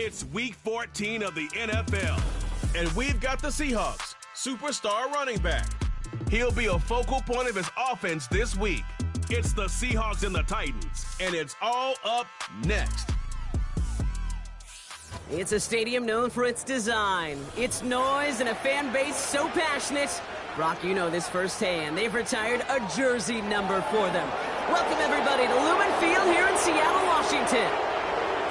It's Week 14 of the NFL, and we've got the Seahawks superstar running back. He'll be a focal point of his offense this week. It's the Seahawks and the Titans, and it's all up next. It's a stadium known for its design, its noise, and a fan base so passionate. Brock, you know this firsthand. They've retired a jersey number for them. Welcome, everybody, to Lumen Field here in Seattle, Washington.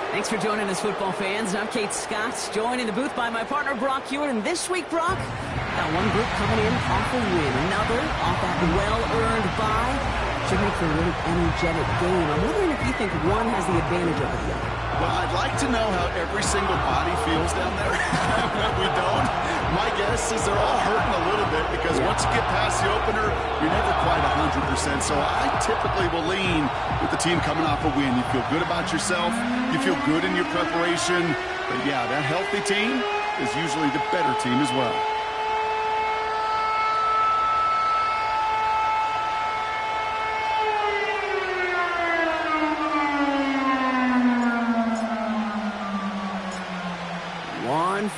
Thanks for joining us, football fans. I'm Kate Scott, joined in the booth by my partner, Brock Hewitt. And this week, Brock, got one group coming in off a win, another off that well-earned bye. Should make for a really energetic game. I'm wondering if you think one has the advantage over the other. Well, I'd like to know how every single body feels down there. We don't. My guess is they're all hurting a little bit because once you get past the opener, you're never quite 100%. So I typically will lean with the team coming off a win. You feel good about yourself. You feel good in your preparation. But, yeah, that healthy team is usually the better team as well.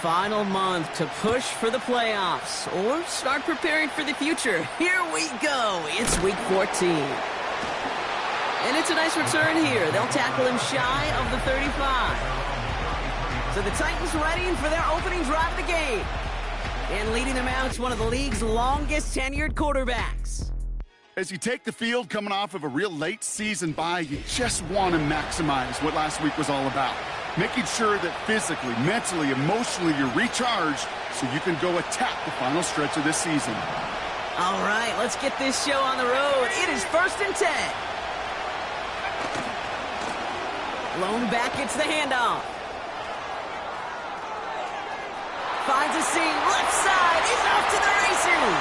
Final month to push for the playoffs or start preparing for the future. Here we go. It's week 14. And it's a nice return here. They'll tackle him shy of the 35. So the Titans ready for their opening drive of the game. And leading them out is one of the league's longest tenured quarterbacks. As you take the field coming off of a real late season bye, you just want to maximize what last week was all about. Making sure that physically, mentally, emotionally, you're recharged so you can go attack the final stretch of this season. All right, let's get this show on the road. It is 1st and 10. Lone back gets the handoff. Finds a seam, left side, he's off to the races.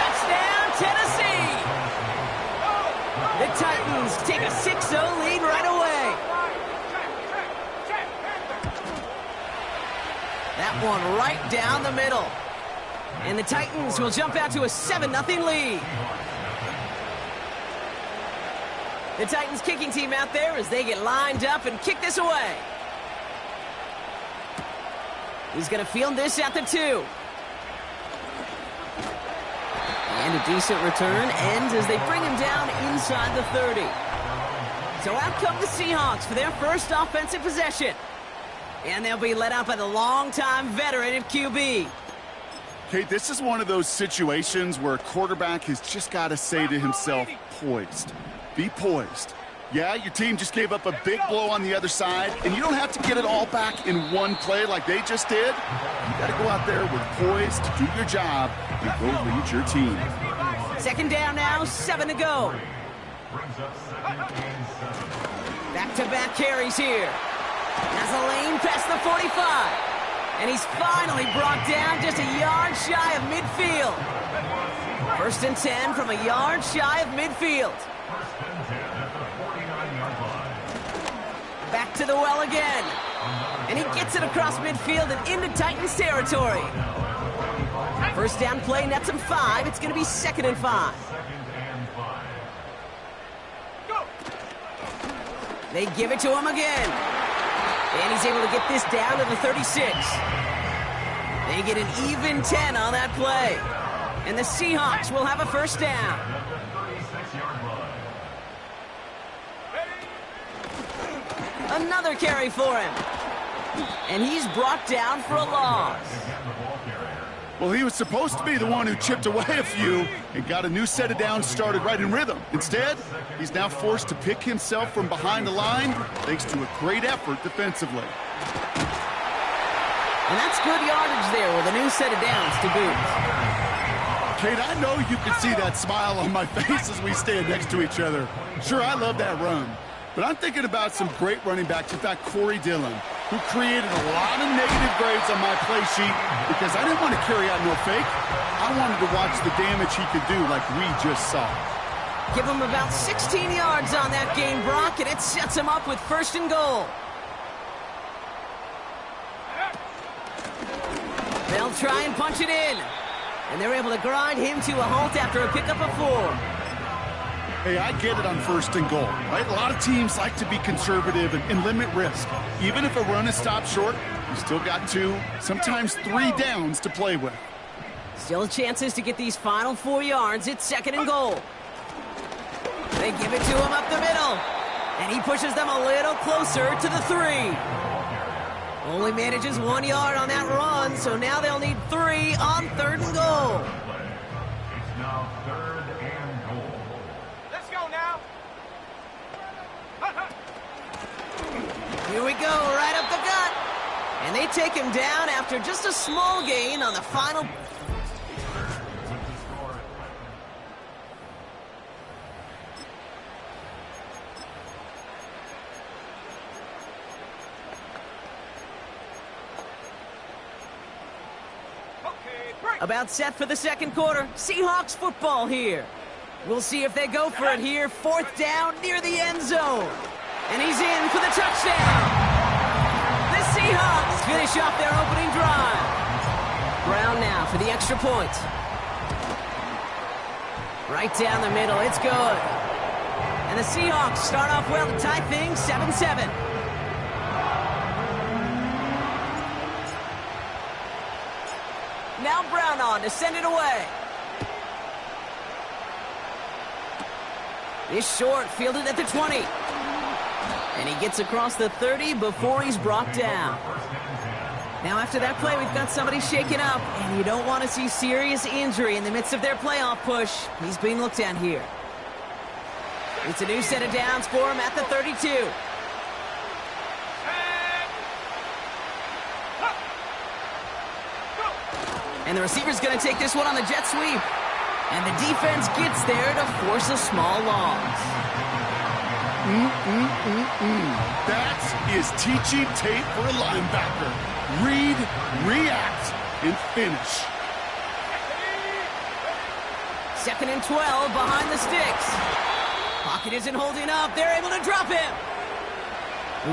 Touchdown, Tennessee. The Titans take a 6-0 lead right away. That one right down the middle. And the Titans will jump out to a 7-0 lead. The Titans kicking team out there as they get lined up and kick this away. He's going to field this at the 2. And a decent return ends as they bring him down inside the 30. So out come the Seahawks for their first offensive possession. And they'll be led out by the longtime veteran at QB. Kate, this is one of those situations where a quarterback has just got to say to himself, poised. Be poised. Yeah, your team just gave up a big blow on the other side, and you don't have to get it all back in one play like they just did. You got to go out there with poise to do your job and go lead your team. 2nd down now, 7 to go. Back-to-back carries here. Has a lane past the 45. And he's finally brought down just a yard shy of midfield. 1st and 10 from a yard shy of midfield. Back to the well again. And he gets it across midfield and into Titans territory. 1st down play nets him 5. It's going to be 2nd and 5. They give it to him again. And he's able to get this down to the 36. They get an even 10 on that play. And the Seahawks will have a 1st down. Another carry for him. And he's brought down for a loss. Well, he was supposed to be the one who chipped away a few and got a new set of downs started right in rhythm. Instead, he's now forced to pick himself from behind the line thanks to a great effort defensively. And that's good yardage there with a new set of downs to boot. Kate, I know you can see that smile on my face as we stand next to each other. Sure, I love that run. But I'm thinking about some great running backs. In fact, Corey Dillon, who created a lot of negative grades on my play sheet because I didn't want to carry out no fake. I wanted to watch the damage he could do like we just saw. Give him about 16 yards on that game, Brock, and it sets him up with 1st and goal. They'll try and punch it in. And they're able to grind him to a halt after a pickup of 4. Hey, I get it on 1st and goal, right? A lot of teams like to be conservative and limit risk. Even if a run is stopped short, you still got 2, sometimes 3 downs to play with. Still chances to get these final 4 yards. It's 2nd and goal. They give it to him up the middle. And he pushes them a little closer to the 3. Only manages 1 yard on that run, so now they'll need 3 on 3rd and goal. It's now 3rd and goal. Let's go now. Here we go, right up the gut. And they take him down after just a small gain on the final. About set for the 2nd quarter. Seahawks football here. We'll see if they go for it here. 4th down near the end zone. And he's in for the touchdown. The Seahawks finish off their opening drive. Brown now for the extra point. Right down the middle. It's good. And the Seahawks start off well to tie things 7-7. Now Brown on to send it away. This short, fielded at the 20. And he gets across the 30 before he's brought down. Now after that play, we've got somebody shaken up, and you don't want to see serious injury in the midst of their playoff push. He's being looked at here. It's a new set of downs for him at the 32. And the receiver's going to take this one on the jet sweep. And the defense gets there to force a small loss. That is teaching tape for a linebacker. Read, react, and finish. 2nd and 12 behind the sticks. Pocket isn't holding up. They're able to drop him.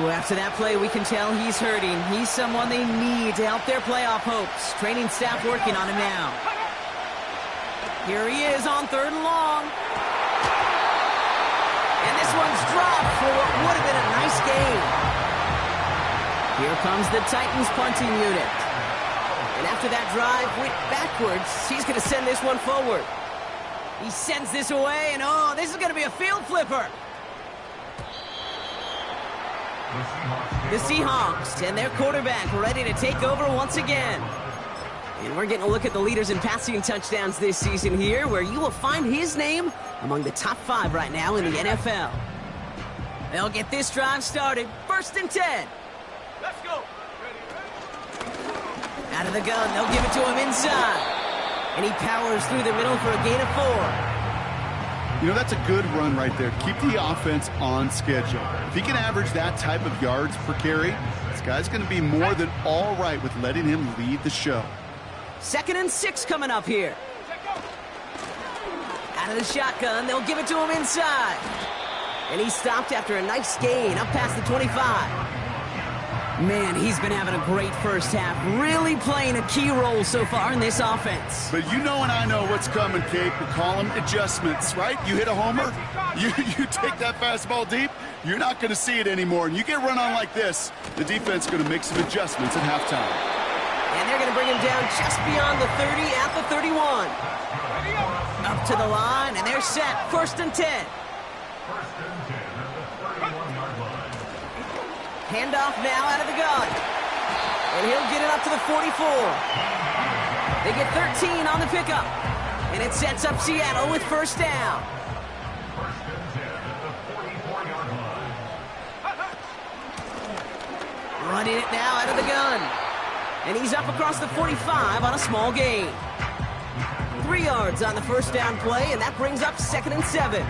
Ooh, after that play, we can tell he's hurting. He's someone they need to help their playoff hopes. Training staff working on him now. Here he is on 3rd and long. And this one's dropped for what would have been a nice gain. Here comes the Titans punting unit. And after that drive went backwards, he's going to send this one forward. He sends this away, and oh, this is going to be a field flipper. The Seahawks and their quarterback ready to take over once again. And we're getting a look at the leaders in passing touchdowns this season here, where you will find his name among the top 5 right now in the NFL. They'll get this drive started. 1st and 10. Let's go. Out of the gun, they'll give it to him inside. And he powers through the middle for a gain of 4. You know, that's a good run right there. Keep the offense on schedule. If he can average that type of yards per carry, this guy's going to be more than all right with letting him lead the show. 2nd and 6 coming up here. Out of the shotgun, they'll give it to him inside. And he stopped after a nice gain up past the 25. Man, he's been having a great first half, really playing a key role so far in this offense. But you know and I know what's coming, Kate. We call them adjustments, right? You hit a homer, you take that fastball deep, you're not going to see it anymore. And you get run on like this, the defense is going to make some adjustments at halftime. And they're going to bring him down just beyond the 30 at the 31. Up to the line, and they're set. 1st and 10. Handoff now out of the gun. And he'll get it up to the 44. They get 13 on the pickup. And it sets up Seattle with 1st down. Running it now out of the gun. And he's up across the 45 on a small gain. 3 yards on the 1st down play, and that brings up 2nd and 7.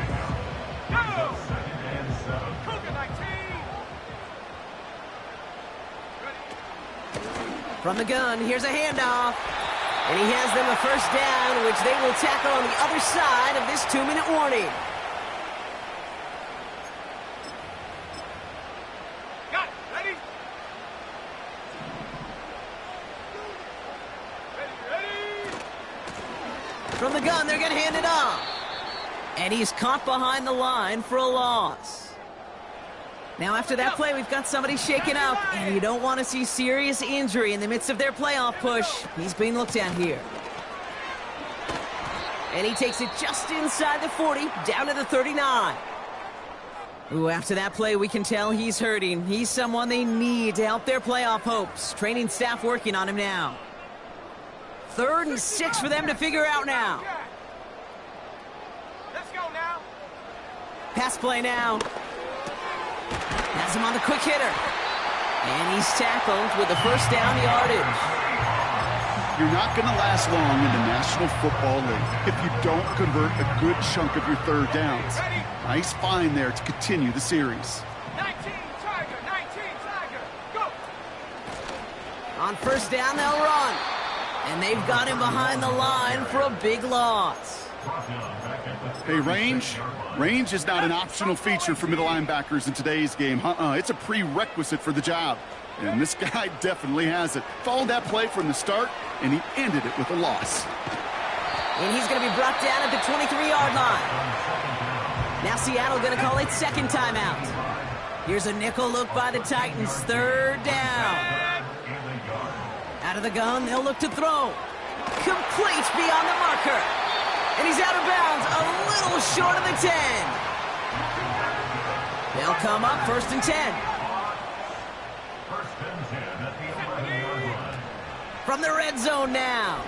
From the gun, here's a handoff. And he has them a 1st down, which they will tackle on the other side of this 2-minute warning. Got it. Ready? Ready. From the gun, they're going to hand it off. And he's caught behind the line for a loss. Now after that play, we've got somebody shaken up, and you don't want to see serious injury in the midst of their playoff push. He's being looked at here. And he takes it just inside the 40, down to the 39. Ooh, after that play, we can tell he's hurting. He's someone they need to help their playoff hopes. Training staff working on him now. 3rd and 6 for them to figure out now. Let's go now. Pass play now. Has him on the quick hitter. And he's tackled with the first down yardage. You're not going to last long in the National Football League if you don't convert a good chunk of your 3rd downs. Nice find there to continue the series. 19 Tiger, go. On 1st down, they'll run. And they've got him behind the line for a big loss. Hey, range is not an optional feature for middle linebackers in today's game. It's a prerequisite for the job. And this guy definitely has it. Followed that play from the start, and he ended it with a loss. And he's going to be brought down at the 23-yard line. Now Seattle going to call it 2nd timeout. Here's a nickel look by the Titans. 3rd down. Out of the gun, they'll look to throw. Complete beyond the marker. And he's out of bounds, a little short of the 10. They'll come up 1st and 10. From the red zone now.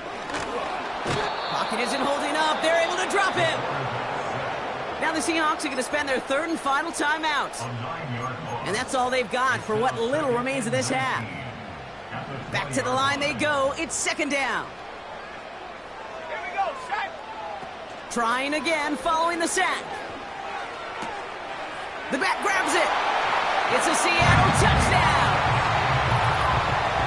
Pocket isn't holding up. They're able to drop him. Now the Seahawks are going to spend their 3rd and final timeout. And that's all they've got for what little remains of this half. Back to the line they go. It's 2nd down. Here we go, set. Trying again following the sack. The back grabs it. It's a Seattle touchdown.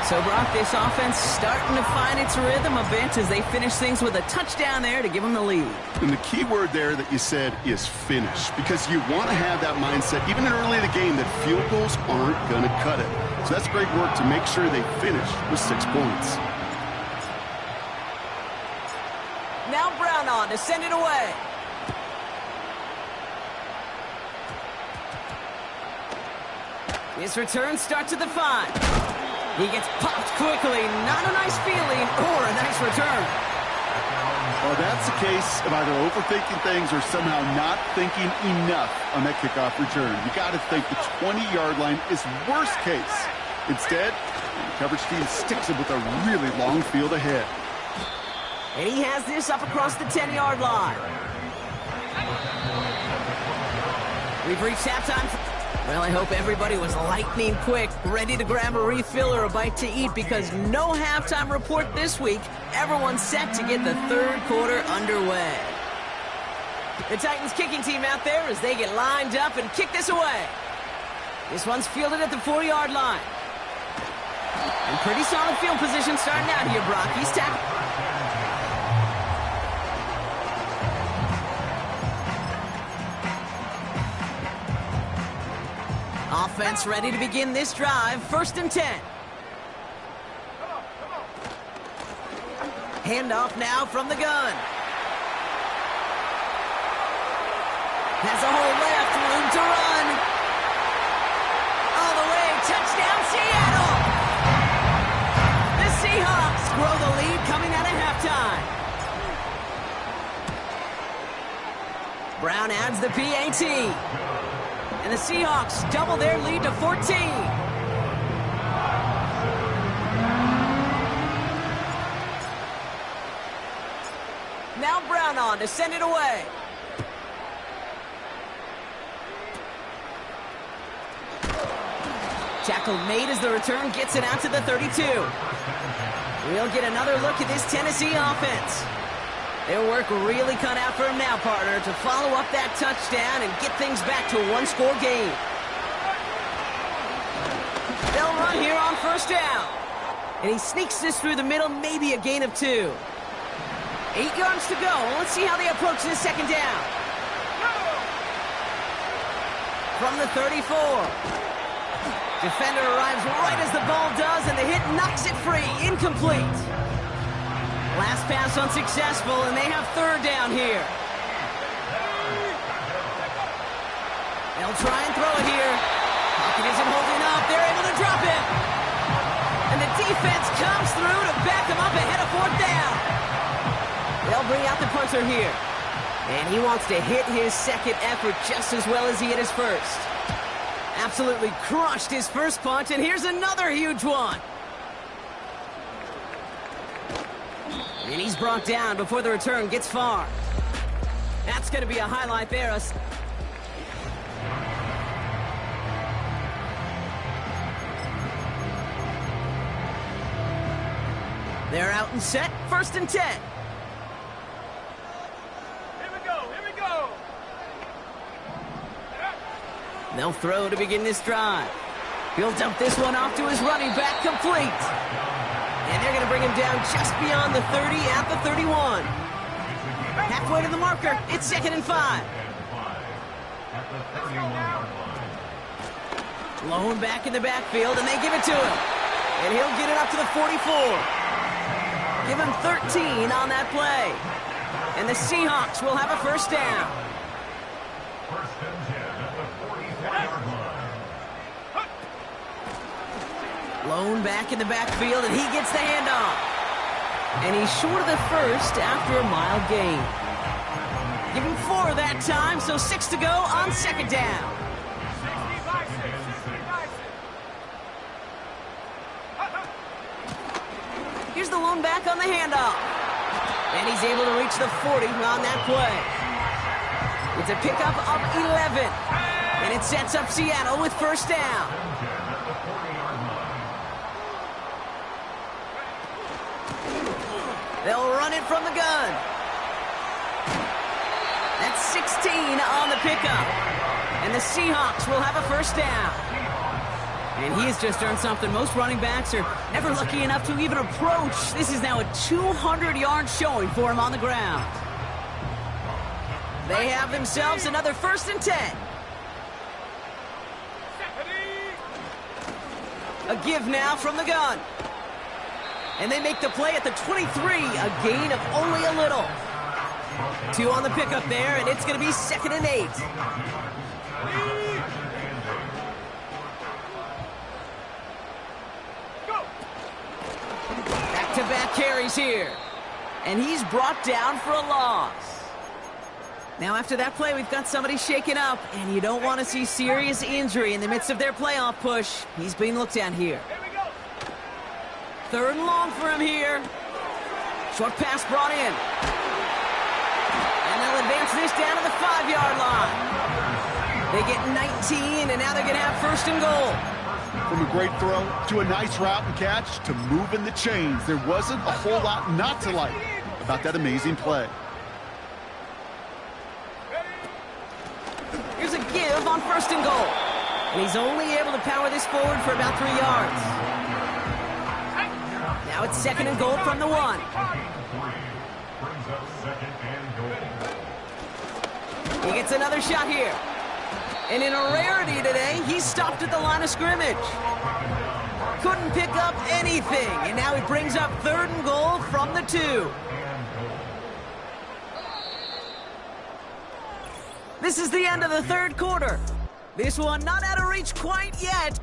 So, Brock, this offense starting to find its rhythm a bit as they finish things with a touchdown there to give them the lead. And the key word there that you said is finish, because you want to have that mindset, even in early in the game, that field goals aren't going to cut it. So that's great work to make sure they finish with 6 points. Now Brown on to send it away. His return starts at the 5. He gets popped quickly. Not a nice feeling or a nice return. Well, that's the case of either overthinking things or somehow not thinking enough on that kickoff return. You got to think the 20-yard line is worst case. Instead, the coverage team sticks him with a really long field ahead. And he has this up across the 10-yard line. We've reached halftime. Well, I hope everybody was lightning quick, ready to grab a refill or a bite to eat, because no halftime report this week. Everyone's set to get the 3rd quarter underway. The Titans kicking team out there as they get lined up and kick this away. This one's fielded at the 4-yard line. And pretty solid field position starting out here, Brock. He's tackled. Offense ready to begin this drive. 1st and 10. Handoff now from the gun. Has a hole left, room to run. All the way, touchdown Seattle! The Seahawks grow the lead coming out of halftime. Brown adds the PAT. And the Seahawks double their lead to 14. Now Brown on to send it away. Tackle made as the return gets it out to the 32. We'll get another look at this Tennessee offense. Their work really cut out for him now, partner, to follow up that touchdown and get things back to a one-score game. They'll run here on 1st down. And he sneaks this through the middle, maybe a gain of 2. 8 yards to go. Let's see how they approach this 2nd down. From the 34. Defender arrives right as the ball does, and the hit knocks it free. Incomplete. Last pass unsuccessful, and they have 3rd down here. They'll try and throw it here. Pocket isn't holding up. They're able to drop it. And the defense comes through to back them up ahead of fourth down. They'll bring out the punter here. And he wants to hit his second effort just as well as he hit his first. Absolutely crushed his first punch, and here's another huge one. And he's brought down before the return gets far. That's going to be a highlight there. They're out and set, 1st and 10. Here we go. They'll throw to begin this drive. He'll dump this one off to his running back, complete. And they're going to bring him down just beyond the 30 at the 31. Halfway to the marker, it's 2nd and 5. Lone back in the backfield, and they give it to him. And he'll get it up to the 44. Give him 13 on that play. And the Seahawks will have a 1st down. 1st and 10 at the 44-yard line. Lone back in the backfield, and he gets the handoff. And he's short of the first after a mile gain. Give him 4 that time, so 6 to go on 2nd down. Here's the lone back on the handoff. And he's able to reach the 40 on that play. It's a pickup of 11. And it sets up Seattle with 1st down. They'll run it from the gun. That's 16 on the pickup. And the Seahawks will have a 1st down. And he has just earned something most running backs are never lucky enough to even approach. This is now a 200-yard showing for him on the ground. They have themselves another 1st and 10. A give now from the gun. And they make the play at the 23, a gain of only a little. 2 on the pickup there, and it's going to be 2nd and 8. Back-to-back carries here. And he's brought down for a loss. Now after that play, we've got somebody shaken up, and you don't want to see serious injury in the midst of their playoff push. He's being looked at here. 3rd and long for him here. Short pass brought in. And they'll advance this down to the 5-yard line. They get 19, and now they're going to have 1st and goal. From a great throw to a nice route and catch to moving the chains, there wasn't a whole lot not to like about that amazing play. Here's a give on 1st and goal. And he's only able to power this forward for about 3 yards. Now it's 2nd and goal from the 1. Brings up 2nd and goal. He gets another shot here. And in a rarity today, he stopped at the line of scrimmage. Couldn't pick up anything. And now he brings up 3rd and goal from the 2. This is the end of the 3rd quarter. This one not out of reach quite yet.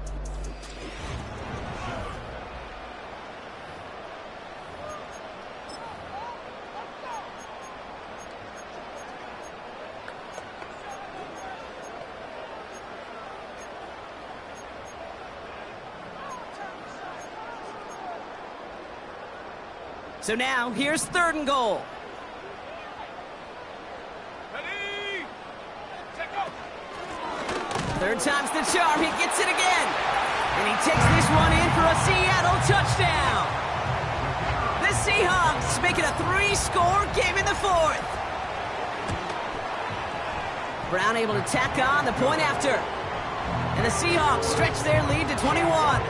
So now, here's 3rd and goal. Ready? Check out. 3rd time's the charm. He gets it again. And he takes this one in for a Seattle touchdown. The Seahawks make it a 3-score game in the 4th. Brown able to tack on the point after. And the Seahawks stretch their lead to 21.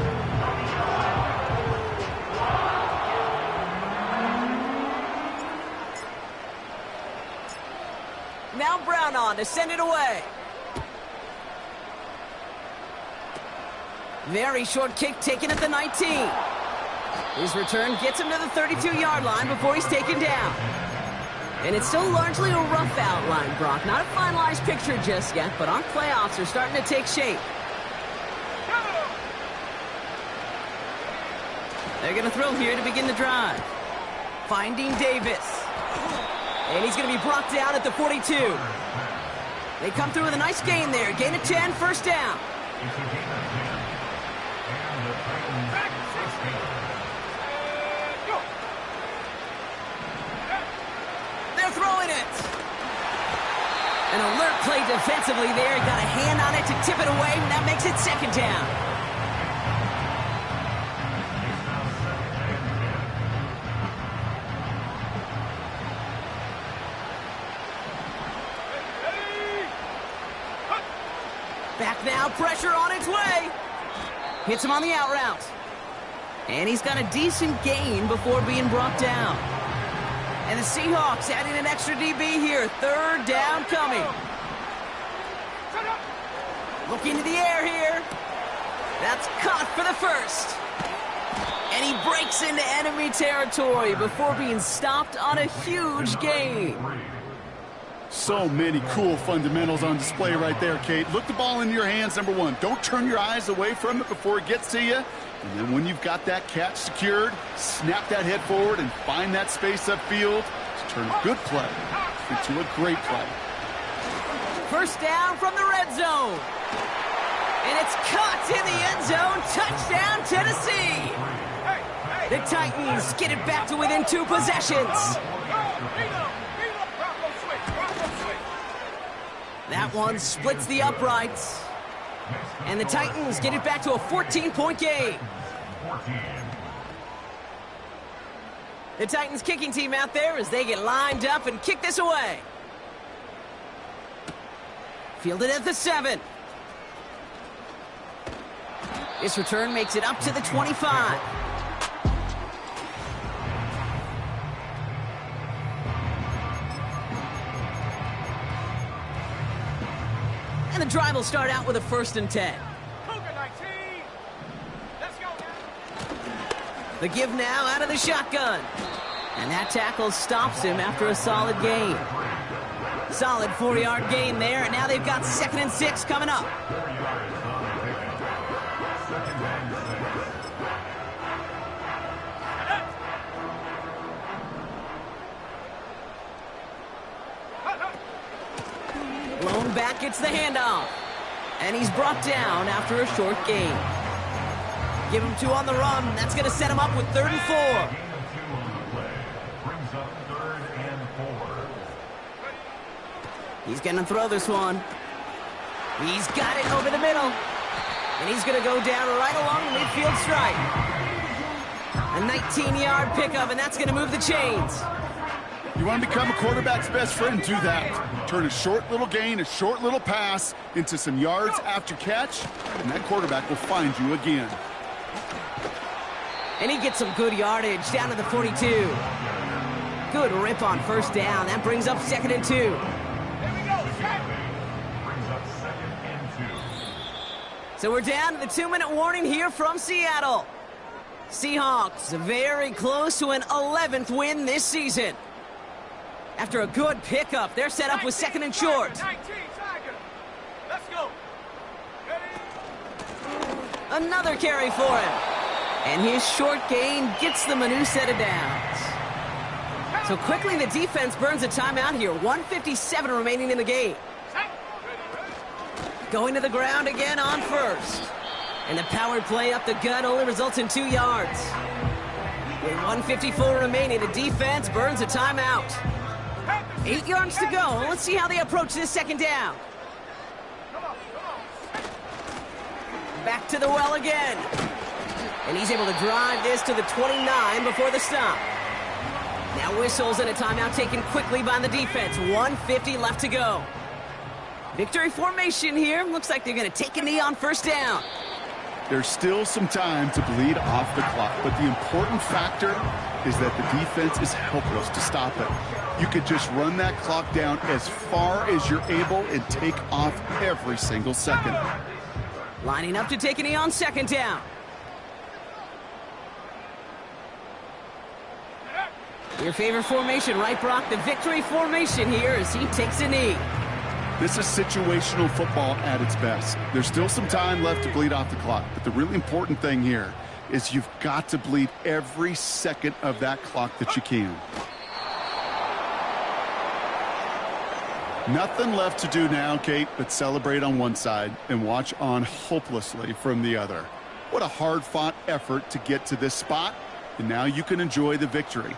Now Brown on to send it away. Very short kick taken at the 19. His return gets him to the 32-yard line before he's taken down. And it's still largely a rough outline, Brock. Not a finalized picture just yet, but our playoffs are starting to take shape. They're going to throw here to begin the drive. Finding Davis. And he's going to be brought down at the 42. They come through with a nice gain there. Gain of 10, first down. They're throwing it. An alert play defensively there. Got a hand on it to tip it away, and that makes it second down. Back now, pressure on its way. Hits him on the out route. And he's got a decent gain before being brought down. And the Seahawks adding an extra DB here. Third down coming. Looking to the air here. That's caught for the first. And he breaks into enemy territory before being stopped on a huge gain. So many cool fundamentals on display right there, Kate. Look the ball in your hands, number one. Don't turn your eyes away from it before it gets to you. And then when you've got that catch secured, snap that head forward and find that space upfield to turn a good play into a great play. First down from the red zone. And it's caught in the end zone. Touchdown, Tennessee. The Titans get it back to within 2 possessions. That one splits the uprights. And the Titans get it back to a 14-point game. The Titans kicking team out there as they get lined up and kick this away. Fielded at the 7. This return makes it up to the 25. And the drive will start out with a 1st and 10. The give now out of the shotgun. And that tackle stops him after a solid gain. Solid 4-yard gain there, and now they've got 2nd and 6 coming up. Blown back gets the handoff. And he's brought down after a short gain. Give him 2 on the run. That's going to set him up with 3rd and 4. He's going to throw this one. He's got it over the middle. And he's going to go down right along the midfield stripe. A 19-yard pickup, and that's going to move the chains. You want to become a quarterback's best friend? Do that. Turn a short little gain, a short little pass into some yards after catch, and that quarterback will find you again. And he gets some good yardage down to the 42. Good rip on 1st down. That brings up 2nd and 2. So we're down to the 2-minute warning here from Seattle. Seahawks very close to an 11th win this season. After a good pickup, they're set up with 2nd and short. Let's go. Another carry for him. And his short gain gets them a new set of downs. So quickly the defense burns a timeout here. 1:57 remaining in the game. Going to the ground again on 1st. And the power play up the gut only results in 2 yards. With 1:54 remaining, the defense burns a timeout. 8 yards to go. Let's see how they approach this 2nd down. Back to the well again. And he's able to drive this to the 29 before the stop. Now whistles and a timeout taken quickly by the defense. 1:50 left to go. Victory formation here. Looks like they're going to take a knee on 1st down. There's still some time to bleed off the clock, but the important factor is that the defense is helpless to stop it. You could just run that clock down as far as you're able and take off every single second. Lining up to take a knee on 2nd down. Your favorite formation, right, Brock? The victory formation here as he takes a knee. This is situational football at its best. There's still some time left to bleed off the clock, but the really important thing here is you've got to bleed every second of that clock that you can. Nothing left to do now, Kate, but celebrate on one side and watch on hopelessly from the other. What a hard-fought effort to get to this spot, and now you can enjoy the victory.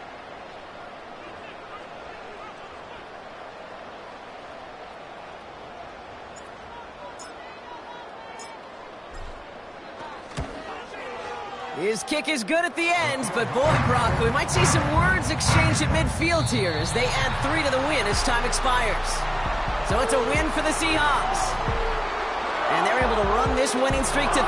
His kick is good at the end, but boy, Brock, we might see some words exchanged at midfield here as they add 3 to the win as time expires. So it's a win for the Seahawks. And they're able to run this winning streak to